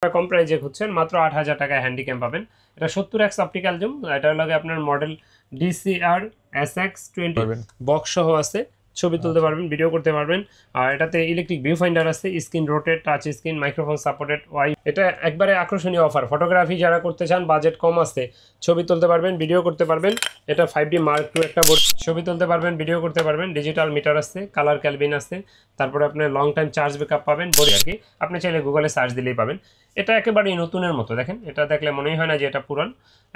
কম প্রাইজে খুঁজছেন মাত্র ৮,০০০ টাকায় হ্যান্ডিক্যাম পাবেন। এটা 70x অপটিক্যাল জুম, এটার লগে আপনার মডেল DCR SX20 বক্স সহ আছে। ছবি তুলতে পারবেন, ভিডিও করতে পারবেন। আর এটাতে ইলেকট্রিক ভিউ ফাইন্ডার আছে, screen rotate, touch screen, microphone supported ওয়াই। এটা একবারে আকর্ষণীয় অফার। ফটোগ্রাফি যারা করতে চান, বাজেট কম আছে, ছবি তুলতে পারবেন, ভিডিও করতে পারবেন। এটা 5D Mark II একটা বোর্ড, ছবি তুলতে পারবেন, ভিডিও করতে পারবেন। ডিজিটাল মিটার আছে, কালার ক্যালবিন আছে, তারপরে আপনি লং টাইম চার্জ ব্যাকআপ পাবেন। বোর্ড আর কি আপনি চাইলে গুগলে সার্চ দিলেই পাবেন। এটা একেবারেই নতুনের মতো, দেখেন এটা দেখলে মনেই হয় না যে এটা পুরান,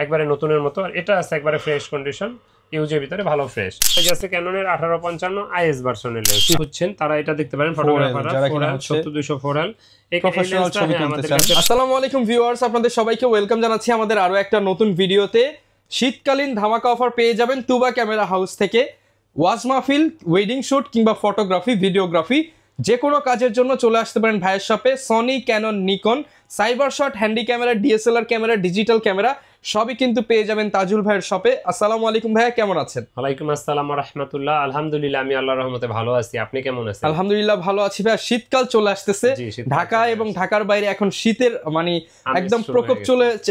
একবারে নতুনের মতো। আর এটা আছে একবারে ফ্রেশ কন্ডিশন, ইউজের ভিতরে ভালো ফ্রেশ। এই যে ক্যাননের 1855 IS ভার্সনের লেন্স হচ্ছেন, তারা এটা দেখতে পারেন। ফটোগ্রাফাররা 70-200 4L এই প্রফেশনাল ছবি তুলতে চান। আসসালামু আলাইকুম ভিউয়ার্স, আপনাদের সবাইকে ওয়েলকাম জানাচ্ছি আমাদের আরো একটা নতুন ভিডিওতে। শীতকালীন ধামাকা অফার পেয়ে যাবেন তুবা ক্যামেরা হাউস থেকে। ওয়াজ মাহফিল, ওয়েডিং শুট কিংবা ফটোগ্রাফি, ভিডিওগ্রাফি যে কোনো কাজের জন্য চলে আসতে পারেন ভাইয়ের শপে। Sony, Canon, Nikon, cyber shot, handy camera, DSLR camera, digital camera সবই কিন্তু পেয়ে যাবেন তাজুল ভাইয়ের শপে। আসসালামু আলাইকুম ভাইয়া, কেমন আছেন? ওয়ালাইকুম আসসালাম ওয়া রাহমাতুল্লাহ। আলহামদুলিল্লাহ, আমি আল্লাহর রহমতে ভালো আছি। আপনি কেমন আছেন? আলহামদুলিল্লাহ ভালো আছি ভাইয়া। শীতকাল চলে আসতেছে, ঢাকা এবং ঢাকার বাইরে এখন শীতের মানে একদম প্রকোপ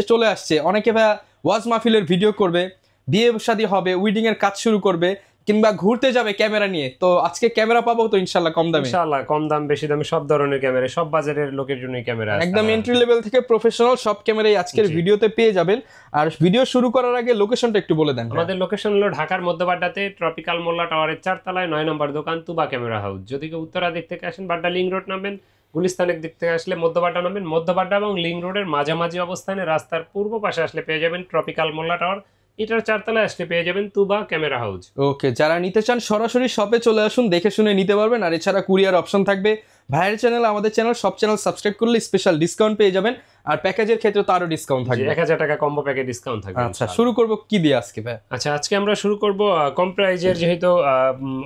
চলে আসছে। অনেকে ভাইয়া ওয়াজ মাহফিলের ভিডিও করবে, বিয়ে শাদী হবে, ওয়েডিং এর কাজ শুরু করবে, কিংবা ঘুরতে যাবে ক্যামেরা নিয়ে। তো আজকে ক্যামেরা পাবো তো ইনশাআল্লাহ কম দামে? ইনশাআল্লাহ কম দাম বেশি দামে সব ধরনের ক্যামেরা, সব বাজারের লোকের জন্যই ক্যামেরা আছে। একদম এন্ট্রি লেভেল থেকে প্রফেশনাল সব ক্যামেরাই আজকের ভিডিওতে পেয়ে যাবেন। আর ভিডিও শুরু করার আগে লোকেশনটা একটু বলে দেন। আমাদের লোকেশন হলো ঢাকার মধ্যবাড্ডাতে ট্রপিক্যাল মোল্লা টাওয়ারের 4 তলায় 9 নম্বর দোকান, তুবা ক্যামেরা হাউস। যদি কেউ উত্তরা দিক থেকে আসেন, বাড্ডা লিংক রোড নামবেন। গুলিস্তানের দিক থেকে আসলে মধ্যবাড্ডা নামবেন। মধ্যবাড্ডা এবং লিংক রোডের মাঝামাঝি অবস্থানে রাস্তার পূর্ব পাশে আসলে পেয়ে যাবেন ট্রপিক্যাল মোল্লা টাওয়ার। এটার 4 তলায় আসলে পেয়ে যাবেন তুবা ক্যামেরা হাউস। ওকে, যারা নিতে চান সরাসরি শপে চলে আসুন, দেখে শুনে নিতে পারবেন। আর এছাড়া কুরিয়ার অপশন থাকবে। ভাইয়ের চ্যানেল, আমাদের চ্যানেল, সব চ্যানেল সাবস্ক্রাইব করলে স্পেশাল ডিসকাউন্ট পেয়ে যাবেন। আর প্যাকেজের ক্ষেত্রে তো আরো ডিসকাউন্ট থাকবে, 1000 টাকা কম্বো প্যাকেজ ডিসকাউন্ট থাকবে। আচ্ছা, শুরু করব কি দিয়ে আজকে ভাই? আচ্ছা, আজকে আমরা শুরু করব কম প্রাইজের, যেহেতু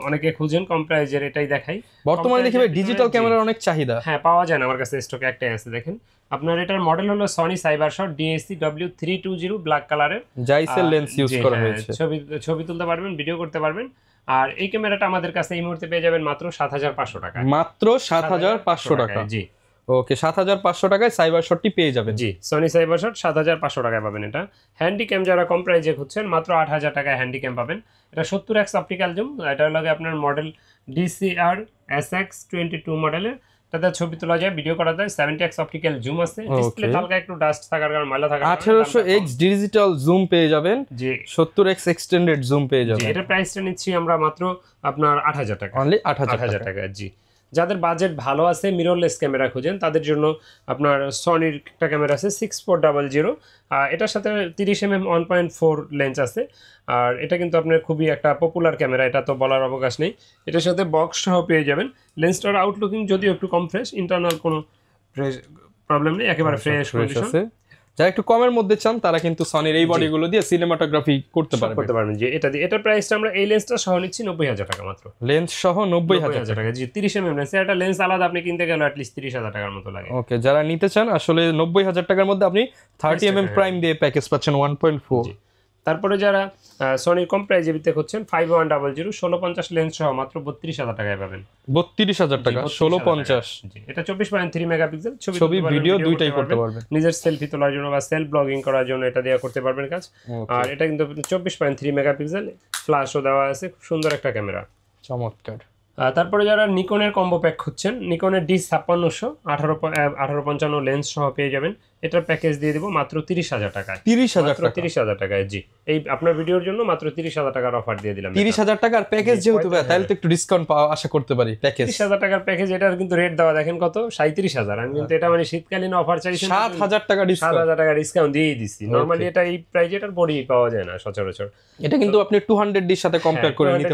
অনেকে খুঁজেন কম প্রাইজের, এটাই দেখাই। বর্তমানে দেখি ভাই ডিজিটাল ক্যামেরার অনেক চাহিদা। হ্যাঁ, পাওয়া যায় না, আমার কাছে স্টকে একটাই আছে। দেখেন আপনার এটার মডেল হলো Sony cyber shot DSC-W320 black কালারের জাইসেল লেন্স ইউজ করা হয়েছে। ছবি তুলতে পারবেন, ভিডিও করতে পারবেন। আর এই ক্যামেরাটা আমাদের কাছে এই মুহূর্তে পেয়ে যাবেন মাত্র 7,500 টাকা। মাত্র 7,500 টাকা? জি ওকে, 7,500 টাকায় সাইবার শটটি পেয়ে যাবেন। জি, সনি সাইবার শট 7,500 টাকায় পাবেন। এটা হ্যান্ডিক্যাম যারা কম প্রাইজে খুঁজছেন, মাত্র 8,000 টাকায় হ্যান্ডিক্যাম পাবেন। এটা 70x অপটিক্যাল জুম, এটার লগে আপনার মডেল DCR SX22 মডেলের। তাতে ছবি তোলা যায়, ভিডিও করা যায়। 70x অপটিক্যাল জুম আছে। ডিসপ্লে হালকা একটু ডাস্ট থাকার কারণে, ময়লা থাকার কারণে 1800x ডিজিটাল জুম পেয়ে যাবেন। জি, 70x এক্সটেন্ডেড জুম পেয়ে যাবেন। এটা প্রাইসটা নিচ্ছি আমরা মাত্র আপনার 8,000 টাকা। অনলি 8,000 টাকা। জি, যাদের বাজেট ভালো আছে, মিররলেস ক্যামেরা খুঁজেন, তাদের জন্য আপনার সনির একটা ক্যামেরা আছে 6400। এটার সাথে 30mm 1.4 লেন্স আছে। আর এটা কিন্তু আপনার খুবই একটা পপুলার ক্যামেরা, এটা তো বলার অবকাশ নেই। এটার সাথে বক্স সহ পেয়ে যাবেন। লেন্সটার আউটলুকিং যদিও একটু কম ফ্রেশ, ইন্টারনাল কোনো প্রবলেম নেই, একেবারে ফ্রেশ কন্ডিশন। যারা একটু কমের মধ্যে চান তারা কিন্তু সনির এই বডিগুলো দিয়ে সিনেমাটোগ্রাফি করতে পারবেন। যে এটা দিয়ে, এটার প্রাইসটা আমরা এই লেন্সটা সহ নিচ্ছি 90,000 টাকা মাত্র। লেন্স সহ 90,000 টাকা। জি, 30mm লেন্স। এটা লেন্স আলাদা আপনি কিনতে গেলে অ্যাট লিস্ট 30,000 টাকার মতো লাগে। ওকে, যারা নিতে চান আসলে 90,000 টাকার মধ্যে আপনি 30mm প্রাইম দিয়ে প্যাকেজ পাচ্ছেন 1.4। তারপরে যারা সনির কম প্রাইজে বিতে হচ্ছেন 5100 1650 লেন্স সহ মাত্র 32,000 টাকায় পাবেন। 32,000 টাকা 1650। এটা 24.3 মেগাপিক্সেল, ছবি ভিডিও দুইটাই করতে পারবেন। নিজের সেলফি তোলার জন্য বা সেলফ ব্লগিং করার জন্য এটা দিয়ে করতে পারবেন কাজ। আর এটা কিন্তু 24.3 মেগাপিক্সেল, ফ্ল্যাশও দেওয়া আছে, খুব সুন্দর একটা ক্যামেরা, চমৎকার। তারপরে যারা নিকনের কম্বো প্যাক খুঁজছেন, নিকনের D5600 1855 লেন্স সহ পেয়ে যাবেন। এটার প্যাকেজ দিয়ে দেবো মাত্র 30,000 টাকায়। 30,000 টাকায়। জি, এই আপনার ভিডিওর জন্য মাত্র 30,000 টাকার অফার দিয়ে দিলাম। 30,000 টাকার প্যাকেজ যেহেতু ভাই, তাহলে তো একটু ডিসকাউন্ট পাওয়া আশা করতে পারি। প্যাকেজ 30,000 টাকার প্যাকেজ, এটার কিন্তু রেট দেওয়া দেখেন কত, 37,000। আমি কিন্তু এটা মানে শীতকালীন অফার চাইছি, 7,000 টাকা ডিসকাউন্ট, 7,000 টাকা ডিসকাউন্ট দিয়ে দিছি। নরমালি এটা এই প্রাইজে এটার বডি পাওয়া যায় না সচরাচর। এটা কিন্তু আপনি 200D এর সাথে কম্পেয়ার করে নিতে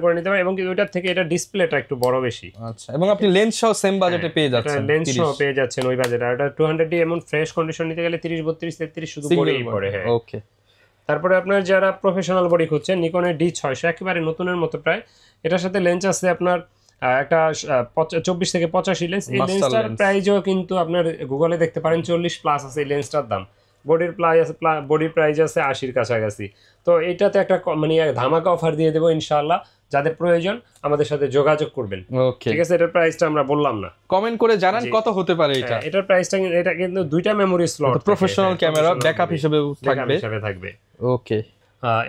পারেন, এবং ওইটার থেকে এটা ডিসপ্লেটা একটু বড় বেশি। আচ্ছা, এবং আপনি লেন্স সহ সেম বাজেটে পেয়ে যাচ্ছেন। লেন্স সহ পেয়ে যাচ্ছেন ওই বাজেটে। আর এটা 200D এমন ফ্রেশ কন্ডিশন নিতে গেলে 30 32 33 শুধু বডিই পড়ে। হ্যাঁ, ওকে। তারপরে আপনার যারা প্রফেশনাল বডি খুঁজছেন, নিকনের D600 একেবারে নতুনের মতো প্রায়। এটার সাথে লেন্স আছে আপনার একটা 24 থেকে 85 লেন্স। এই লেন্সটার প্রাইসও কিন্তু আপনার গুগলে দেখতে পারেন 40+ আছে এই লেন্সটার দাম। বডির প্রাইস আছে 80-র কাছাকাছি। তো এটাতে একটা মানে ধামাকা অফার দিয়ে দেবো ইনশাআল্লাহ। যাদের প্রয়োজন আমাদের সাথে যোগাযোগ করবেন। ওকে, ঠিক আছে, এটার প্রাইসটা আমরা বললাম না, কমেন্ট করে জানান কত হতে পারে এটা। এটার প্রাইসটা এটা কিন্তু দুইটা memory slot, professional camera backup হিসেবে থাকবে। ওকে,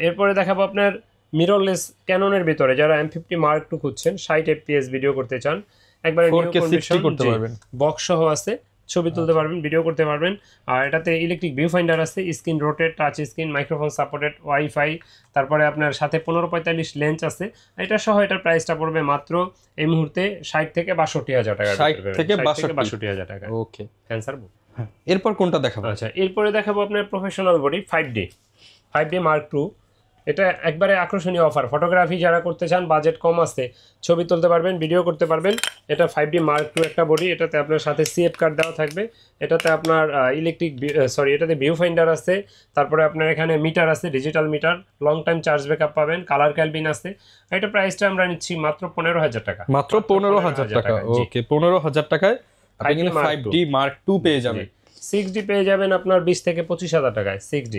এরপরে দেখাবো আপনার মিররলেস ক্যাননের ভিতরে যারা M50 Mark II খুঁজছেন, 60 fps ভিডিও করতে চান, একবারে নিউ 4K কন্ডিশন 60 করতে পারবেন, বক্স সহ আছে, ছবি তুলতে পারবেন, ভিডিও করতে পারবেন। আর এটাতে ইলেকট্রিক ভিউ ফাইন্ডার আছে, screen rotate, touch screen, microphone supported, wifi, তারপরে আপনার সাথে 1545 লেন্স আছে। এটা সহ এটার প্রাইসটা পড়বে মাত্র এই মুহূর্তে 60 থেকে 62,000 টাকা, 60 থেকে 62,000 টাকা। ওকে, ক্যান্সার। এরপর কোনটা দেখাবো? আচ্ছা, এরপরে দেখাবো আপনার professional body 5D Mark II। এটা একবারে আকর্ষণীয় অফার, ফটোগ্রাফি যারা করতে চান, বাজেট কম আছে, ছবি তুলতে পারবেন, ভিডিও করতে পারবেন। এটা 5D Mark II একটা বডি, এটাতে আপনার সাথে সিএফ কার্ড দেওয়া থাকবে, এটাতে আপনার এটাতে ভিউ ফাইন্ডার আছে, তারপরে আপনার এখানে মিটার আছে, digital meter, long time charge backup পাবেন, কালার ক্যালবিন আছে। এটা প্রাইসটা আমরা নিচ্ছি মাত্র 15,000 টাকা, মাত্র 15,000 টাকা। ওকে, 15,000 টাকায় আপনি কিন্তু 5D Mark II পেয়ে যাবেন। 6D পেয়ে যাবেন আপনার 20 থেকে 25,000 টাকায় 6D।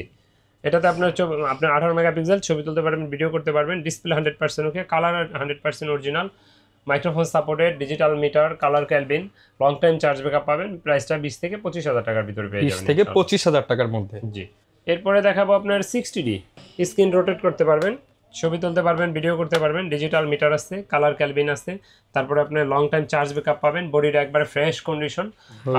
এটাতে আপনার 18 মেগাপিক্সেল, ছবি তুলতে পারবেন, ভিডিও করতে পারবেন, display 100% okay, colour 100% original, microphone supported, digital meter, colour kelvin, long time charge backup পাবেন। প্রাইসটা 20 থেকে 25,000 টাকার ভিতরে পেয়ে যাবেন, 20 থেকে 25,000 টাকার মধ্যে। জি। এরপরে দেখাবো আপনার 60D, স্ক্রিন রোটেট করতে পারবেন, ছবি তুলতে পারবেন, ভিডিও করতে পারবেন, ডিজিটাল মিটার আছে, কালার ক্যালবিন আছে, তারপরে আপনি লং টাইম চার্জ ব্যাকআপ পাবেন, বডিটা একবারে ফ্রেশ কন্ডিশন।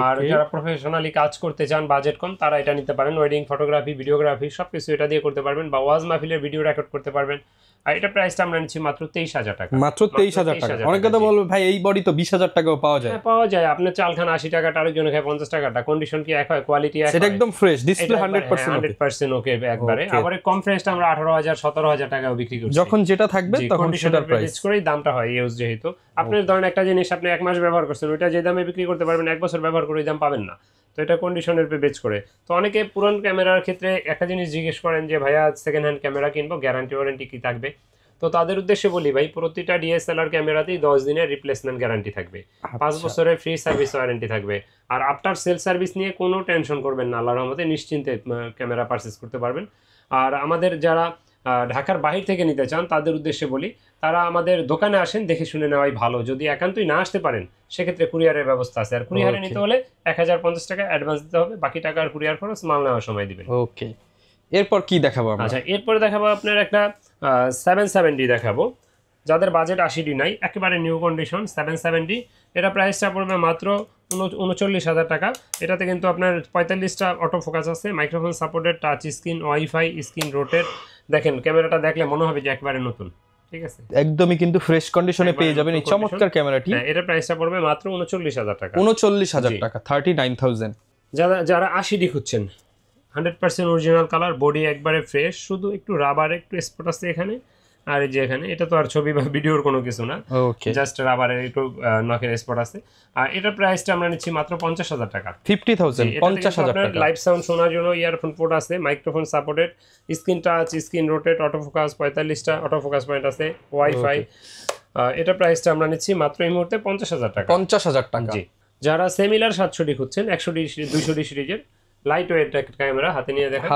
আর যারা প্রফেশনালি কাজ করতে চান, বাজেট কম, তারা এটা নিতে পারেন। ওয়েডিং ফটোগ্রাফি, ভিডিওগ্রাফি সবকিছু এটা দিয়ে করতে পারবেন, বা ওয়াজ মাহফিলের ভিডিও রেকর্ড করতে পারবেন। আর এটা প্রাইসটা আমরা নিচ্ছি মাত্র 23,000 টাকা, মাত্র 23,000 টাকা। অনেকে তো বলবে ভাই এই বডি তো 20,000 টাকাও পাওয়া যায়। হ্যাঁ, পাওয়া যায়। আপনার চাল খান 80 টাকাটা, আরেকজনে খায় 50 টাকাটা, কন্ডিশন কি এক হয়, কোয়ালিটি এক হয়, সেটা একদম ফ্রেশ, ডিসপ্লে 100% ওকে একবারে। আবার কম ফ্রেশটা আমরা 18,000 17,000 টাকাও বিক্রি করছি, যখন যেটা থাকবে তখন সেটার প্রাইস করেই দামটা হয় ইউজ। যেহেতু আপনি ধরেন একটা জিনিস আপনি 1 মাস ব্যবহার করছেন, ওইটা যে দামে বিক্রি করতে পারবেন 1 বছর ব্যবহার করে ওই দাম পাবেন না। তো এটা কন্ডিশনের উপর বেচ করে। তো অনেকে পুরান ক্যামেরার ক্ষেত্রে একটা জিনিস জিজ্ঞেস করেন যে ভাইয়া সেকেন্ড হ্যান্ড ক্যামেরা কিনবো, গ্যারান্টি ওয়ারেন্টি কি থাকবে? তো তাদের উদ্দেশ্যে বলি ভাই, প্রতিটা ডিএসএলআর ক্যামেরাতেই 10 দিনের রিপ্লেসমেন্ট গ্যারান্টি থাকবে, 5 বছরের ফ্রি সার্ভিস ওয়ারেন্টি থাকবে। আর আফটার সেল সার্ভিস নিয়ে কোনো টেনশন করবেন না, আল্লাহর রহমতে নিশ্চিন্তে ক্যামেরা পারচেস করতে পারবেন। আর আমাদের যারা ঢাকার বাহির থেকে নিতে চান তাদের উদ্দেশ্যে বলি, তারা আমাদের দোকানে আসেন, দেখে শুনে নেওয়াই ভালো। যদি একান্তই না আসতে পারেন সেক্ষেত্রে কুরিয়ারের ব্যবস্থা আছে। আর কুরিয়ারে নিতে হলে 1050 টাকা অ্যাডভান্স দিতে হবে, বাকি টাকা আর কুরিয়ার খরচ মাল নেওয়ার সময় দিবেন। ওকে, এরপর কি দেখাবো আমরা? আচ্ছা, এরপরে দেখাবো আপনার একটা 770 দেখাবো, যাদের বাজেট 80D নাই, একেবারে নিউ কন্ডিশন 770। এটা প্রাইসটা পড়বে মাত্র 39,000 টাকা। এটাতে কিন্তু আপনার 45টা অটো ফোকাস আছে, microphone supported, touch screen, wifi, screen rotate. দেখেন ক্যামেরাটা দেখলে মনে হবে যে একেবারে নতুন, ঠিক আছে, একদমই কিন্তু ফ্রেশ কন্ডিশনে পেয়ে যাবেন এই চমৎকার ক্যামেরাটি। এটা প্রাইসটা পড়বে মাত্র 39,000 টাকা, 39,000 টাকা, 39,000। যারা 80D খুঁজছেন, 100% অরিজিনাল কালার, বডি একবারে ফ্রেশ, শুধু একটু রাবার একটু স্পট আছে এখানে, আর এই যে এখানে, এটা তো আর ছবি বা ভিডিওর কোনো কিছু না, ওকে, জাস্ট রাবারের একটু নখের স্পট আছে। আর এটার প্রাইসটা আমরা নিচ্ছি মাত্র 50,000 টাকা, 50,000, 50,000 টাকা। লাইভ সাউন্ড শোনার জন্য ইয়ারফোন পোর্ট আছে, microphone supported, screen touch, screen rotate, auto focus, 45টা অটো ফোকাস পয়েন্ট আছে, ওয়াইফাই। এটা প্রাইসটা আমরা নিচ্ছি মাত্র এই মুহূর্তে 50,000 টাকা, 50,000 টাকা। জি। যারা সিমিলার 700D খুঁজছেন, 100D 200D সিরিজের লাইট ওয়েট ক্যামেরা হাতে নিয়ে দেখেন,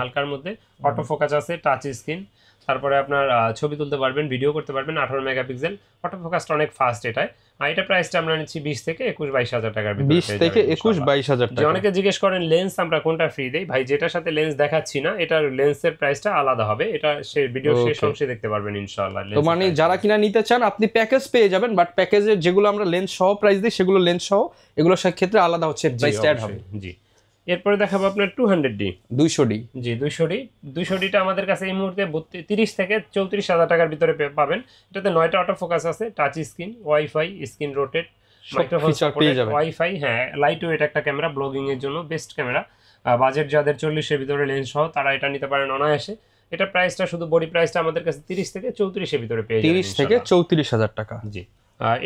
হালকার মধ্যে অটো ফোকাস আছে, টাচ স্ক্রিন, তারপরে আপনার ছবি তুলতে পারবেন, ভিডিও করতে পারবেন, 18 মেগাপিক্সেল, অটো ফোকাসটা অনেক ফাস্ট এটায়। আর এটা প্রাইসটা আমরা নিচ্ছি 20 থেকে 21-22,000 টাকার ভিতরে, 20 থেকে 21-22,000 টাকা। অনেকে জিজ্ঞেস করেন লেন্স আমরা কোনটা ফ্রি দেই, ভাই যেটার সাথে লেন্স দেখাচ্ছি না, এটার লেন্সের প্রাইসটা আলাদা হবে, এটা সেই ভিডিও শেষ অংশে দেখতে পারবেন ইনশাআল্লাহ। তো মানে যারা কিনা নিতে চান আপনি প্যাকেজ পেয়ে যাবেন, বাট প্যাকেজের যেগুলো আমরা লেন্স সহ প্রাইস দিই সেগুলো লেন্স সহ, এগুলোর ক্ষেত্রে আলাদা হচ্ছে প্রাইসটা অ্যাড হবে। জি। এরপরে দেখাবো আপনার 200D, 200D। জি, 200Dটা আমাদের কাছে এই মুহূর্তে 30 থেকে 34,000 টাকার ভিতরে পাবেন। এটাতে 9টা অটো ফোকাস আছে, touch screen, wifi, screen rotate, microphone supported, wifi, হ্যাঁ লাইট ওয়েট একটা ক্যামেরা, ব্লগিং এর জন্য বেস্ট ক্যামেরা। বাজেট যাদের 40-এর ভিতরে লেন্স সহ তারা এটা নিতে পারেন অনায়াসে। এটা প্রাইসটা শুধু বডি প্রাইসটা আমাদের কাছে 30 থেকে 34-এর ভিতরে পেয়ে যাবেন, 30 থেকে 34,000 টাকা। জি।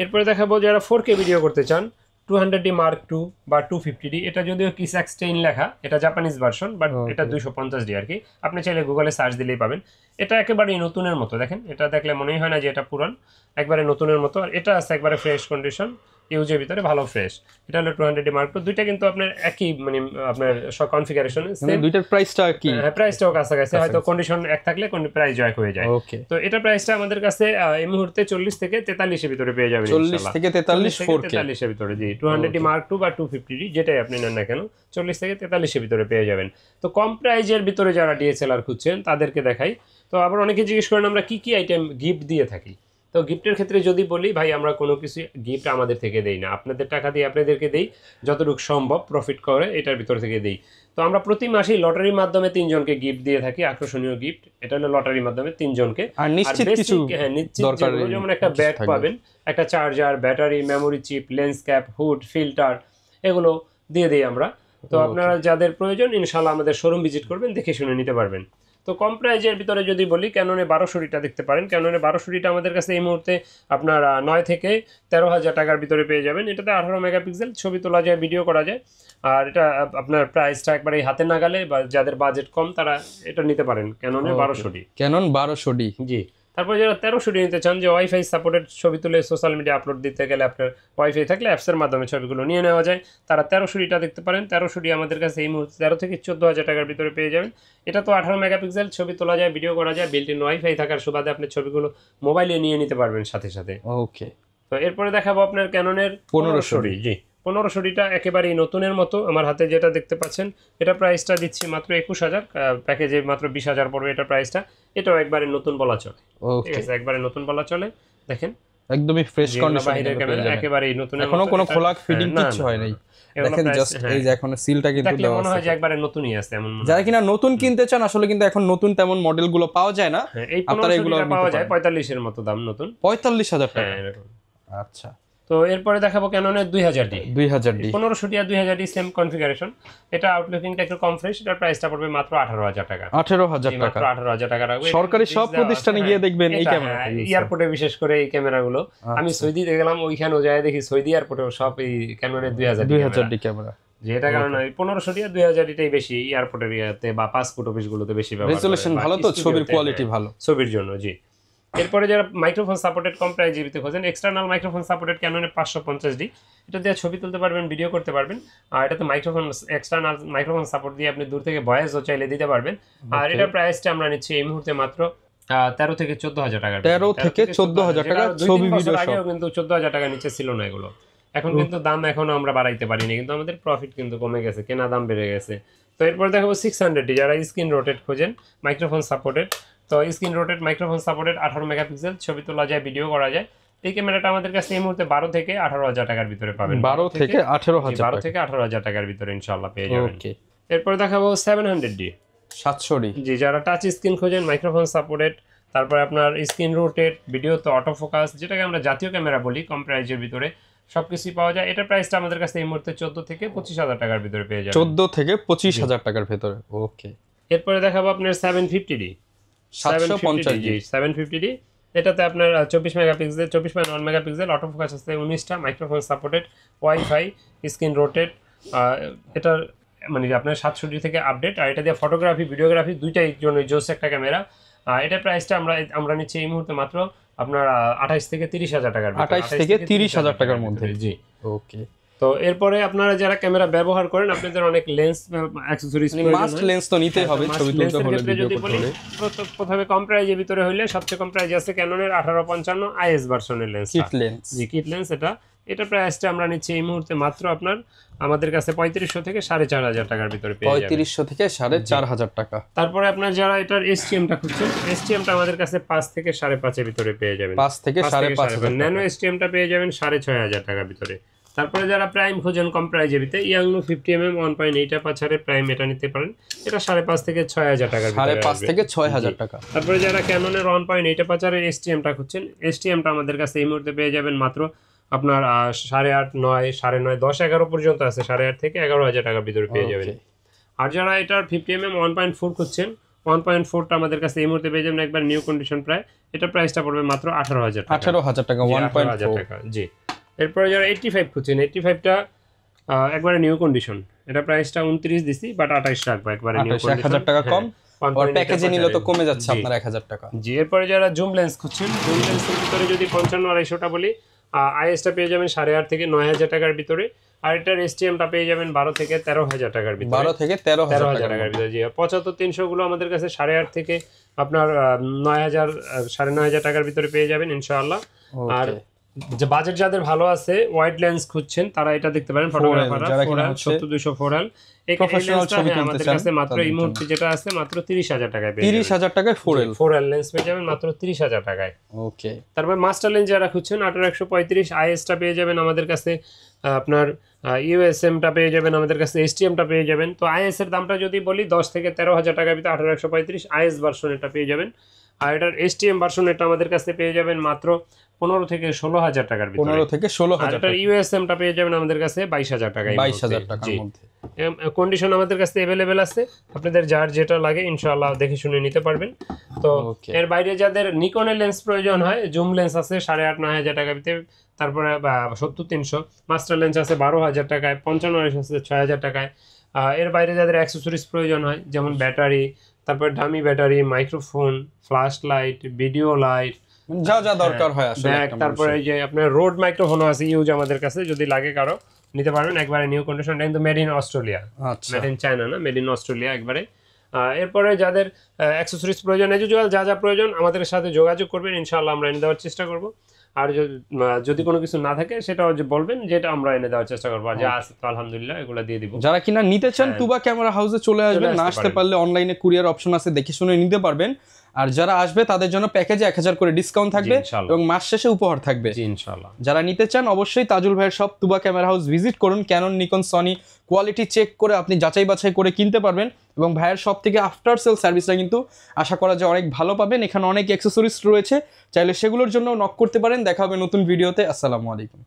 এরপরে দেখাবো যারা 4K ভিডিও করতে চান, 200D Mark II বা 250D। এটা যদিও কিসাক স্টেইন লেখা, এটা জাপানিজ ভার্সন, বাট এটা 250D আর কি। আপনি চাইলে গুগলে সার্চ দিলেই পাবেন। এটা একেবারেই নতুনের মতো, দেখেন এটা দেখলে মনেই হয় না যে এটা পুরান, একবারে নতুনের মতো। আর এটা আছে একবারে ফ্রেশ কন্ডিশন, ইউজের ভিতরে ভালো ফ্রেশ। এটা হলো 200D Mark II, দুইটা কিন্তু আপনার একই মানে আপনার সব কনফিগারেশন মানে দুইটার প্রাইসটা কি? হ্যাঁ, প্রাইসটাও কাছাকাছি, হয়তো কন্ডিশন এক থাকলে কোন প্রাইস জয় হয়ে যায়। ওকে, তো এটা প্রাইসটা আমাদের কাছে এই মুহূর্তে 40 থেকে 43 এর ভিতরে পেয়ে যাবেন 40 থেকে 43 4K 43 এর ভিতরে, জি 200D Mark II বা 250D যেটাই আপনি নেন না কেন 40 থেকে 43 এর ভিতরে পেয়ে যাবেন। তো কম প্রাইজের ভিতরে যারা DSLR খুঁজছেন তাদেরকে দেখাই। তো আবার অনেকে জিজ্ঞেস করেন আমরা কি কি আইটেম গিফট দিয়ে থাকি। তো গিফটের ক্ষেত্রে যদি বলি ভাই আমরা কোনো কিছু গিফট আমাদের থেকে দেই না, আপনাদের টাকা দিয়ে আপনাদেরকে দেই, যতটুকু সম্ভব প্রফিট করে এটার ভিতর থেকে দেই। তো আমরা প্রতি মাসেই লটারির মাধ্যমে 3 জনকে গিফট দিয়ে থাকি, আকর্ষণীয় গিফট। এটা হলো লটারির মাধ্যমে 3 জনকে। আর নিশ্চিত কিছু দরকার, যেমন একটা ব্যাগ পাবেন, একটা charger, battery, memory chip, lens cap, hood, filter, এগুলো দিয়ে দিই আমরা। তো আপনারা যাদের প্রয়োজন ইনশাআল্লাহ আমাদের শোরুম ভিজিট করবেন, দেখে শুনে নিতে পারবেন। তো কম প্রাইজের ভিতরে যদি বলি ক্যাননে 1200Dটা দেখতে পারেন। ক্যাননে 1200Dটা আমাদের কাছে এই মুহূর্তে আপনার 9 থেকে 13,000 টাকার ভিতরে পেয়ে যাবেন। এটাতে 18 মেগাপিক্সেল, ছবি তোলা যায়, ভিডিও করা যায়। আর এটা আপনার প্রাইসটা একবারে হাতে নাগালে, বা যাদের বাজেট কম তারা এটা নিতে পারেন ক্যাননে 1200D। ক্যানন 1200D, জি। তারপরে যারা 1300D নিতে চান, যে ওয়াইফাই সাপোর্টেড ছবি তুলে সোশ্যাল মিডিয়া আপলোড দিতে গেলে আপনার ওয়াইফাই থাকলে অ্যাপসের মাধ্যমে ছবিগুলো নিয়ে নেওয়া যায়, তারা 1300Dটা দেখতে পারেন। 1300D আমাদের কাছে এই মুহূর্তে 13 থেকে 14,000 টাকার ভিতরে পেয়ে যাবেন। এটা তো 18 মেগাপিক্সেল, ছবি তোলা যায়, ভিডিও করা যায়, বিল্ট ইন ওয়াইফাই থাকার সুবাদে আপনি ছবিগুলো মোবাইলে নিয়ে নিতে পারবেন সাথে সাথে। ওকে, তো এরপরে দেখাবো আপনার ক্যাননের 1500D। জি, 1500Dটা একেবারেই নতুনের মতো আমার হাতে যেটা দেখতে পাচ্ছেন, এটা প্রাইসটা দিচ্ছি মাত্র 21,000, প্যাকেজে মাত্র 20,000 পড়বে এটা প্রাইসটা। এটাও একবারে নতুন বলা চলে, ঠিক আছে, একবারে নতুন বলা চলে। দেখেন একদমই ফ্রেশ কন্ডিশন, বাইরের ক্যামেরা একেবারেই নতুন, এখনো কোনো খোলা ফিটিং কিছু হয় নাই। দেখেন জাস্ট এই যে এখন সিলটা কিন্তু দেওয়া মনে হয় আছে, যে একবারে নতুনই আছে এমন মনে হয়। যারা কিনা নতুন কিনতে চান, আসলে কিন্তু এখন নতুন তেমন মডেলগুলো পাওয়া যায় না। এই 1500 পাওয়া যায় 45 এর মতো দাম নতুন, 45,000 টাকা। হ্যাঁ এরকম। আচ্ছা, তো এরপরে দেখাবো ক্যাননের 2000D। 2000D 1500 আর 2000D সেম কনফিগারেশন। এটা আউটলুকিংটা একটু কম ফ্রেশ, এটার প্রাইসটা পড়বে মাত্র 18,000 টাকা। 18,000 টাকা, মাত্র 18,000 টাকা রাখবে। সরকারি সব প্রতিষ্ঠানে গিয়ে দেখবেন এই ক্যামেরা, এয়ারপোর্টে বিশেষ করে এই ক্যামেরাগুলো। আমি সৌদিতে গেলাম, ওইখানেও যায় দেখি সৌদি এয়ারপোর্টেও সব এই ক্যাননের 2000D ক্যামেরা। যেটা কারণে 1500D আর 2000Dটাই বেশি এয়ারপোর্টের ইয়াতে বা পাসপোর্ট অফিসগুলোতে বেশি ব্যবহার করে। রেজোলিউশন ভালো, তো ছবির কোয়ালিটি ভালো ছবির জন্য। জি। এরপরে যারা মাইক্রোফোন সাপোর্টেড কম প্রাইজে ভিতরে খোঁজেন, এক্সটার্নাল মাইক্রোফোন সাপোর্টেড ক্যাননের 550D, এটা দিয়ে ছবি তুলতে পারবেন, ভিডিও করতে পারবেন। আর এটাতে মাইক্রোফোন, এক্সটার্নাল মাইক্রোফোন সাপোর্ট দিয়ে আপনি দূর থেকে ভয়েসও চাইলে দিতে পারবেন। আর এটা প্রাইসটা আমরা নিচ্ছি এই মুহূর্তে মাত্র 13 থেকে 14,000 টাকা। 13 থেকে 14,000 টাকা, ছবি ভিডিও সব। আগেও কিন্তু 14,000 টাকা নিচে ছিল না এগুলো। এখন কিন্তু দাম এখনো আমরা বাড়াইতে পারিনি, কিন্তু আমাদের প্রফিট কিন্তু কমে গেছে, কেনা দাম বেড়ে গেছে। তো এরপর দেখাবো 600D, যারা স্ক্রিন রোটেট খোঁজেন মাইক্রোফোন সাপোর্টেড। তো screen rotate microphone supported, 18 megapixel, ছবি তোলা যায়, ভিডিও করা যায়। এই ক্যামেরাটা আমাদের কাছে এই মুহূর্তে 12 থেকে 18,000 টাকার ভিতরে পাবেন। 12 থেকে 18,000 টাকার ভিতরে ইনশাআল্লাহ পেয়ে যাবেন। এরপর দেখাবো 700D। 700D, জি, যারা টাচ স্ক্রিন খোঁজেন মাইক্রোফোন সাপোর্টেড, তারপর আপনার স্ক্রিন রোটেট, ভিডিও তো অটো ফোকাস, যেটাকে আমরা জাতীয় ক্যামেরা বলি, কম প্রাইজের ভিতরে সবকিছুই পাওয়া যায়। এটা প্রাইসটা আমাদের কাছে এই মুহূর্তে 14 থেকে 25,000 টাকার ভিতরে পেয়ে যাবেন। 14 থেকে 25,000 টাকার ভিতরে। ওকে, এরপরে দেখাবো আপনার 750D। 750D, এটাতে আপনার 24 মেগাপিক্সেল, 24.1 মেগাপিক্সেল, অটো ফোকাস আছে 19টা, microphone supported, wifi, screen rotate. এটার মানে আপনার 700D থেকে আপডেট। আর এটা দিয়ে ফটোগ্রাফি, ভিডিওগ্রাফি দুইটাই জন্য জোস একটা ক্যামেরা। এটা প্রাইসটা আমরা নিচ্ছি এই মুহূর্তে মাত্র আপনার 28 থেকে 30,000 টাকার, 28 থেকে 30,000 টাকার মধ্যে। জি, ওকে। তো এরপরে আপনারা যারা ক্যামেরা ব্যবহার করেন, আপনাদের অনেক লেন্স অ্যাকসেসরিজ, মাস্ট লেন্স তো নিতেই হবে ছবি তুলতে হলে, ভিডিও করতে হলে। প্রথমে কম প্রাইজের ভিতরে হইলে সবচেয়ে কম প্রাইজ আছে ক্যাননের 1855 IS ভার্সনের লেন্স, কিট লেন্স। জি, কিট লেন্স। এটা প্রাইসটা আমরা নিচ্ছি এই মুহূর্তে মাত্র আপনার আমাদের কাছে 3500 থেকে 4,500 টাকার ভিতরে পেয়ে যাবেন। 3500 থেকে 4,500 টাকা। তারপরে আপনার যারা এটার STMটা খুঁজছেন, STMটা আমাদের কাছে 5 থেকে 5.5 এর ভিতরে পেয়ে যাবেন। 5 থেকে 5.5। ন্যানো STMটা পেয়ে যাবেন 6,500 টাকার ভিতরে। তারপরে যারা প্রাইম খোঁজেন কম প্রাইজের ভিতরে, ইয়াংনো 50mm 1.8 অ্যাপারচারের প্রাইম এটা নিতে পারেন। এটা 5.5 থেকে 6,000 টাকার ভিতরে, 5.5 থেকে 6,000 টাকা। তারপরে যারা ক্যাননের 1.8 অ্যাপারচারের STMটা খুঁজছেন, STMটা আমাদের কাছে এই মুহূর্তে পেয়ে যাবেন মাত্র আপনার 8.5, 9, 9.5, 10, 11 পর্যন্ত আছে, 8.5 থেকে 11,000 টাকার ভিতরে পেয়ে যাবেন। আর যারা এটার 50mm 1.4 খুঁজছেন, 1.4টা আমাদের কাছে এই মুহূর্তে পেয়ে যাবেন একবার নিউ কন্ডিশন প্রায়। এটা প্রাইসটা পড়বে মাত্র 18,000 টাকা। 18,000 টাকা, 1.4 টাকা। জি। এরপরে যারা 85 খুঁজছেন, 85টা একবারে নিউ কন্ডিশন, এটা প্রাইসটা 29 দিছি, বাট 28 রাখবো একবারে নিউ কন্ডিশন, 1000 টাকা কম। আর প্যাকেজে নিলে তো কমে যাচ্ছে আপনার 1000 টাকা। জি। এরপরে যারা জুম লেন্স খুঁজছেন, জুম লেন্সের ভিতরে যদি 55 250টা বলি, আইএসটা পেয়ে যাবেন 8.5 থেকে 9,000 টাকার ভিতরে। আর এটার এসটিএমটা পেয়ে যাবেন 12 থেকে 13,000 টাকার ভিতরে। 12 থেকে 13,000 টাকার ভিতরে। জি 75-300 গুলো আমাদের কাছে 8.5 থেকে আপনার 9,000 9,500 টাকার ভিতরে পেয়ে যাবেন ইনশাআল্লাহ। আর যে বাজেট যাদের ভালো আছে, ওয়াইড লেন্স খুঁজছেন, তারা এটা দেখতে পারেন ফটোগ্রাফাররা 7200 4L। এই লেন্সটা আমাদের কাছে মাত্র এই মুহূর্তে যেটা আছে মাত্র 30,000 টাকায় পেয়ে যাবেন। 30,000 টাকায় 4L লেন্স পেয়ে যাবেন মাত্র 30,000 টাকায়। ওকে। তারপর মাস্টার লেন্স যারা খুঁজছেন 1835 আইএসটা পেয়ে যাবেন আমাদের কাছে, আপনার ইউএসএমটা পেয়ে যাবেন আমাদের কাছে, এসটিএমটা পেয়ে যাবেন। তো আইএস এর দামটা যদি বলি 10 থেকে 13,000 টাকার ভিতরে 1835 আইএস ভার্সন এটা পেয়ে যাবেন। আর এটার এসটিএম ভার্সন এটা আমাদের কাছে পেয়ে যাবেন মাত্র 15 থেকে 16,000 টাকার ভিতরে। 15 থেকে 16,000 টাকা। ইউএসএমটা পেয়ে যাবেন আমাদের কাছে 22,000 টাকায়। 22,000 টাকার মধ্যে কন্ডিশন আমাদের কাছে अवेलेबल আছে, আপনাদের যার যেটা লাগে ইনশাআল্লাহ দেখে শুনে নিতে পারবেন। তো এর বাইরে যাদের নিকনের লেন্স প্রয়োজন হয়, জুম লেন্স আছে 8,500-9,000 টাকার ভিতরে, তারপরে 70-300 মাস্টার লেন্স আছে 12,000 টাকায়, 55 আছে 6,000 টাকায়। এর বাইরে যাদের অ্যাক্সেসরিজ প্রয়োজন হয় যেমন ব্যাটারি, তারপর dummy battery, microphone, flash light, video light, যা যা দরকার হয় আসলে একটা। তারপরে এই যে আপনার রোড মাইক্রোফোনও আছে ইউজ আমাদের কাছে, যদি লাগে কারো নিতে পারবেন একবারে নিউ কন্ডিশন, কিন্তু made in Australia, made in China না, মেড ইন অস্ট্রেলিয়া একবারে। এরপরে যাদের অ্যাক্সেসরিজ প্রয়োজন, এজুয়াল যা যা প্রয়োজন আমাদের সাথে যোগাযোগ করবেন, ইনশাআল্লাহ আমরা এনে দেওয়ার চেষ্টা করব। আর যদি কোনো কিছু না থাকে সেটাও বলবেন, যেটা আমরা এনে দেওয়ার চেষ্টা করবো। আর যা আছে তো আলহামদুলিল্লাহ এগুলো দিয়ে দিব। যারা কিনা নিতে চান তুবা ক্যামেরা হাউসে চলে আসবেন, না আসতে পারলে অনলাইনে কুরিয়ার অপশন আছে, দেখে শুনে নিতে পারবেন। আর যারা আসবে তাদের জন্য প্যাকেজে 1000 করে ডিসকাউন্ট থাকবে এবং মাস শেষে উপহার থাকবে ইনশাআল্লাহ। যারা নিতে চান অবশ্যই তাজুল ভাইয়ের সব তুবা ক্যামেরা হাউস ভিজিট করুন। Canon, Nikon, Sony quality check করে আপনি যাচাই বাছাই করে কিনতে পারবেন। এবং ভাইয়ের সব থেকে আফটার সেল সার্ভিসটা কিন্তু আশা করা যায় অনেক ভালো পাবেন। এখানে অনেক অ্যাক্সেসরিজ রয়েছে, চাইলে সেগুলোর জন্য নক করতে পারেন। দেখা হবে নতুন ভিডিওতে। আসসালামু আলাইকুম।